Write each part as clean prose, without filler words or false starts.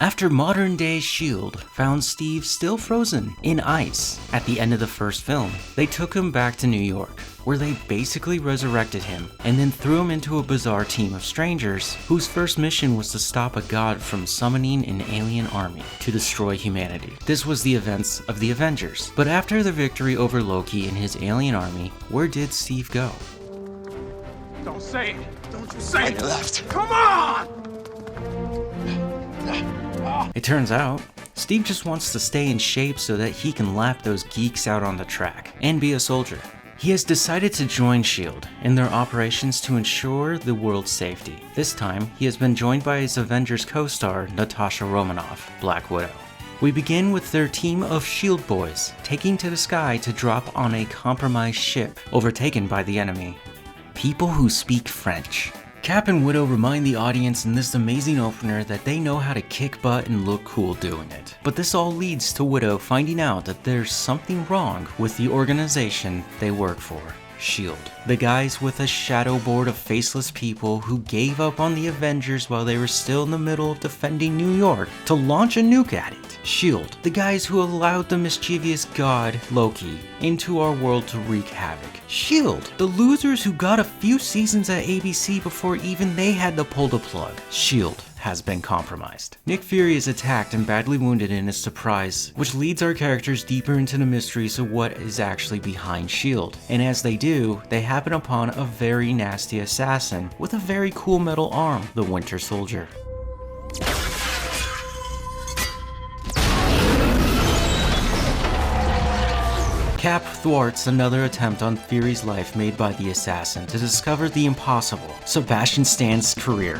After modern-day S.H.I.E.L.D. found Steve still frozen in ice at the end of the first film, they took him back to New York, where they basically resurrected him and then threw him into a bizarre team of strangers whose first mission was to stop a god from summoning an alien army to destroy humanity. This was the events of the Avengers. But after the victory over Loki and his alien army, where did Steve go? Don't say it! Don't you say it! I left. Come on! It turns out, Steve just wants to stay in shape so that he can lap those geeks out on the track and be a soldier. He has decided to join S.H.I.E.L.D. in their operations to ensure the world's safety. This time, he has been joined by his Avengers co-star Natasha Romanoff, Black Widow. We begin with their team of S.H.I.E.L.D. boys taking to the sky to drop on a compromised ship overtaken by the enemy. People who speak French. Cap and Widow remind the audience in this amazing opener that they know how to kick butt and look cool doing it. But this all leads to Widow finding out that there's something wrong with the organization they work for, S.H.I.E.L.D. The guys with a shadow board of faceless people who gave up on the Avengers while they were still in the middle of defending New York to launch a nuke at it. S.H.I.E.L.D. The guys who allowed the mischievous god, Loki, into our world to wreak havoc. S.H.I.E.L.D. The losers who got a few seasons at ABC before even they had to pull the plug. S.H.I.E.L.D. has been compromised. Nick Fury is attacked and badly wounded in his surprise, which leads our characters deeper into the mysteries of what is actually behind S.H.I.E.L.D. And as they do, they happen upon a very nasty assassin with a very cool metal arm, the Winter Soldier. Cap thwarts another attempt on Fury's life made by the assassin to discover the impossible, Sebastian Stan's career.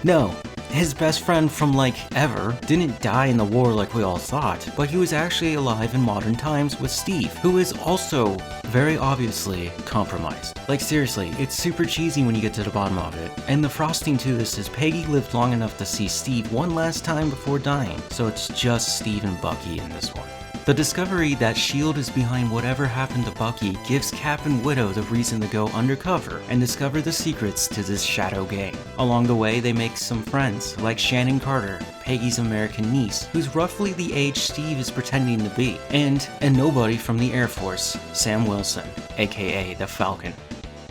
No, his best friend from ever didn't die in the war like we all thought, but he was actually alive in modern times with Steve, who is also very obviously compromised. Seriously, it's super cheesy when you get to the bottom of it. And the frosting to this is Peggy lived long enough to see Steve one last time before dying, so it's just Steve and Bucky in this one. The discovery that S.H.I.E.L.D. is behind whatever happened to Bucky gives Cap and Widow the reason to go undercover and discover the secrets to this shadow gang. Along the way, they make some friends, like Shannon Carter, Peggy's American niece, who's roughly the age Steve is pretending to be, and a nobody from the Air Force, Sam Wilson, aka the Falcon.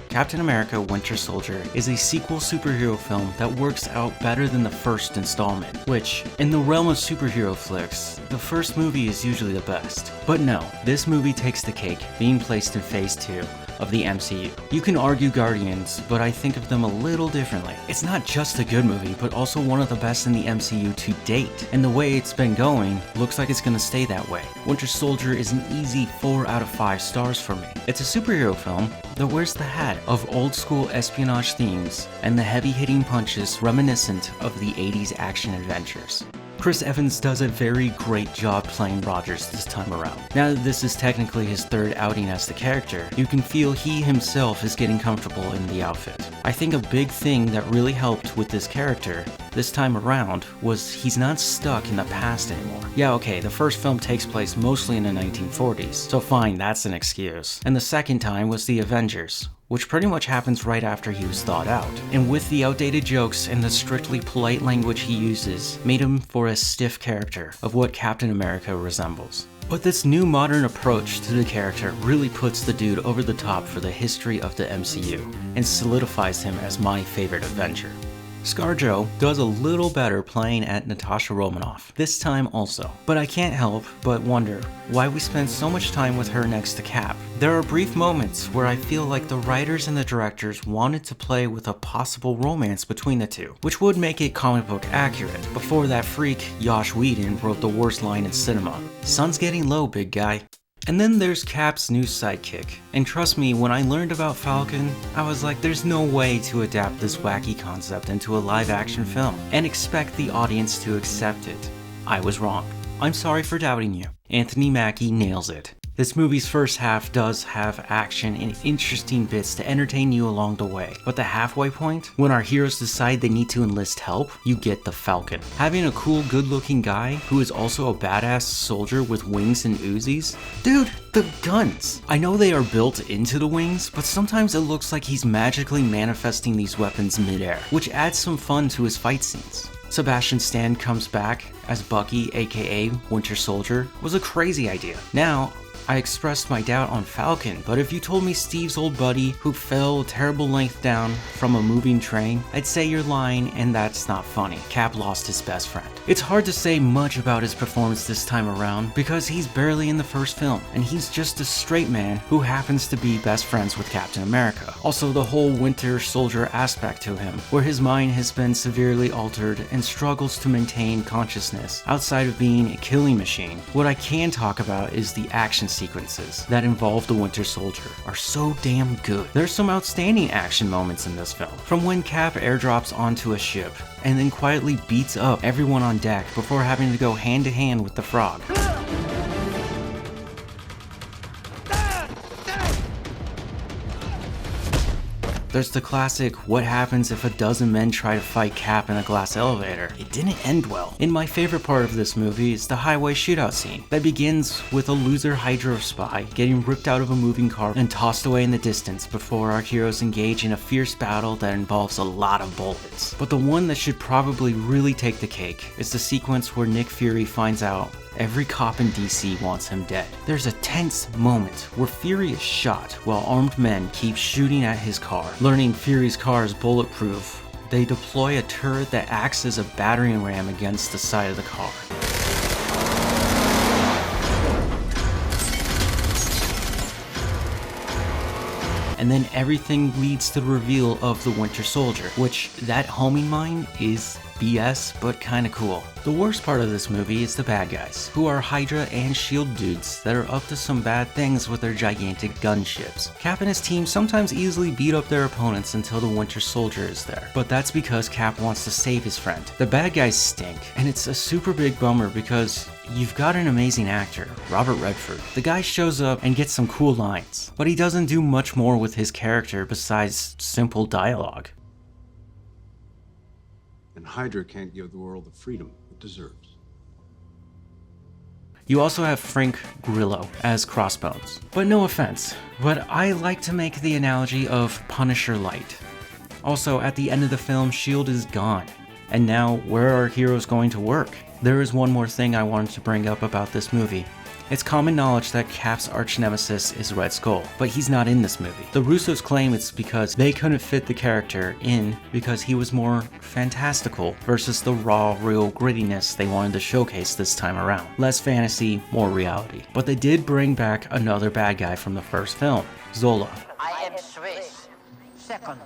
Captain America Winter Soldier is a sequel superhero film that works out better than the first installment, which, in the realm of superhero flicks, the first movie is usually the best. But no, this movie takes the cake, being placed in phase 2 of the MCU. You can argue Guardians, but I think of them a little differently. It's not just a good movie, but also one of the best in the MCU to date, and the way it's been going looks like it's gonna stay that way. Winter Soldier is an easy 4 out of 5 stars for me. It's a superhero film that wears the hat of old school espionage themes and the heavy-hitting punches reminiscent of the 80s action adventures. Chris Evans does a very great job playing Rogers this time around. Now that this is technically his third outing as the character, you can feel he himself is getting comfortable in the outfit. I think a big thing that really helped with this character this time around was he's not stuck in the past anymore. Yeah, okay, the first film takes place mostly in the 1940s, so fine, that's an excuse. And the second time was the Avengers, which pretty much happens right after he was thawed out. And with the outdated jokes and the strictly polite language he uses, made him for a stiff character of what Captain America resembles. But this new modern approach to the character really puts the dude over the top for the history of the MCU, and solidifies him as my favorite Avenger. ScarJo does a little better playing at Natasha Romanoff, this time also. But I can't help but wonder why we spend so much time with her next to Cap. There are brief moments where I feel like the writers and the directors wanted to play with a possible romance between the two, which would make it comic book accurate, before that freak Joss Whedon wrote the worst line in cinema. Sun's getting low, big guy. And then there's Cap's new sidekick, and trust me, when I learned about Falcon, I was like, there's no way to adapt this wacky concept into a live action film, and expect the audience to accept it. I was wrong. I'm sorry for doubting you. Anthony Mackie nails it. This movie's first half does have action and interesting bits to entertain you along the way, but the halfway point, when our heroes decide they need to enlist help, you get the Falcon. Having a cool, good-looking guy who is also a badass soldier with wings and Uzis? Dude, the guns! I know they are built into the wings, but sometimes it looks like he's magically manifesting these weapons midair, which adds some fun to his fight scenes. Sebastian Stan comes back as Bucky, aka Winter Soldier, was a crazy idea. Now, I expressed my doubt on Falcon, but if you told me Steve's old buddy who fell a terrible length down from a moving train, I'd say you're lying and that's not funny. Cap lost his best friend. It's hard to say much about his performance this time around because he's barely in the first film, and he's just a straight man who happens to be best friends with Captain America. Also, the whole Winter Soldier aspect to him, where his mind has been severely altered and struggles to maintain consciousness outside of being a killing machine. What I can talk about is the action sequences that involve the Winter Soldier are so damn good. There's some outstanding action moments in this film, from when Cap airdrops onto a ship and then quietly beats up everyone on deck before having to go hand to hand with the Frog. There's the classic, what happens if a dozen men try to fight Cap in a glass elevator? It didn't end well. And my favorite part of this movie is the highway shootout scene that begins with a loser Hydra spy getting ripped out of a moving car and tossed away in the distance before our heroes engage in a fierce battle that involves a lot of bullets. But the one that should probably really take the cake is the sequence where Nick Fury finds out every cop in DC wants him dead. There's a tense moment where Fury is shot while armed men keep shooting at his car. Learning Fury's car is bulletproof, they deploy a turret that acts as a battering ram against the side of the car. And then everything leads to the reveal of the Winter Soldier, which that homing mine is BS, but kinda cool. The worst part of this movie is the bad guys, who are Hydra and S.H.I.E.L.D. dudes that are up to some bad things with their gigantic gunships. Cap and his team sometimes easily beat up their opponents until the Winter Soldier is there, but that's because Cap wants to save his friend. The bad guys stink, and it's a super big bummer because you've got an amazing actor, Robert Redford. The guy shows up and gets some cool lines, but he doesn't do much more with his character besides simple dialogue. And Hydra can't give the world the freedom it deserves. You also have Frank Grillo as Crossbones. But no offense, but I like to make the analogy of Punisher Light. Also, at the end of the film, S.H.I.E.L.D. is gone. And now, where are heroes going to work? There is one more thing I wanted to bring up about this movie. It's common knowledge that Cap's arch-nemesis is Red Skull, but he's not in this movie. The Russos claim it's because they couldn't fit the character in because he was more fantastical versus the raw, real grittiness they wanted to showcase this time around. Less fantasy, more reality. But they did bring back another bad guy from the first film, Zola. I am Swiss. Second,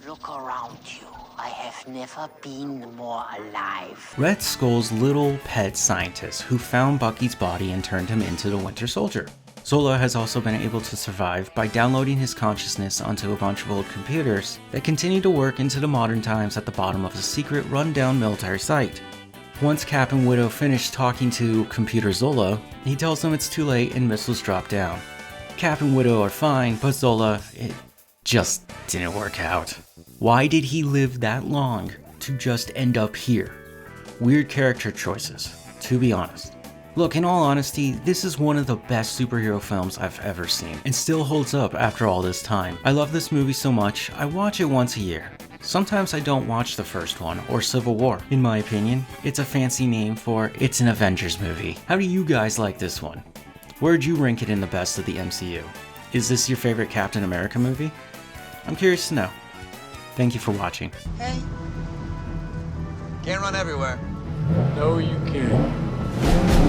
look around you. I have never been more alive. Red Skull's little pet scientist who found Bucky's body and turned him into the Winter Soldier. Zola has also been able to survive by downloading his consciousness onto a bunch of old computers that continue to work into the modern times at the bottom of a secret rundown military site. Once Cap and Widow finish talking to Computer Zola, he tells them it's too late and missiles drop down. Cap and Widow are fine, but Zola, it just didn't work out. Why did he live that long to just end up here? Weird character choices, to be honest. Look, in all honesty, this is one of the best superhero films I've ever seen, and still holds up after all this time. I love this movie so much, I watch it once a year. Sometimes I don't watch the first one, or Civil War. In my opinion, it's a fancy name for it's an Avengers movie. How do you guys like this one? Where'd you rank it in the best of the MCU? Is this your favorite Captain America movie? I'm curious to know. Thank you for watching. Hey. Can't run everywhere. No, you can't.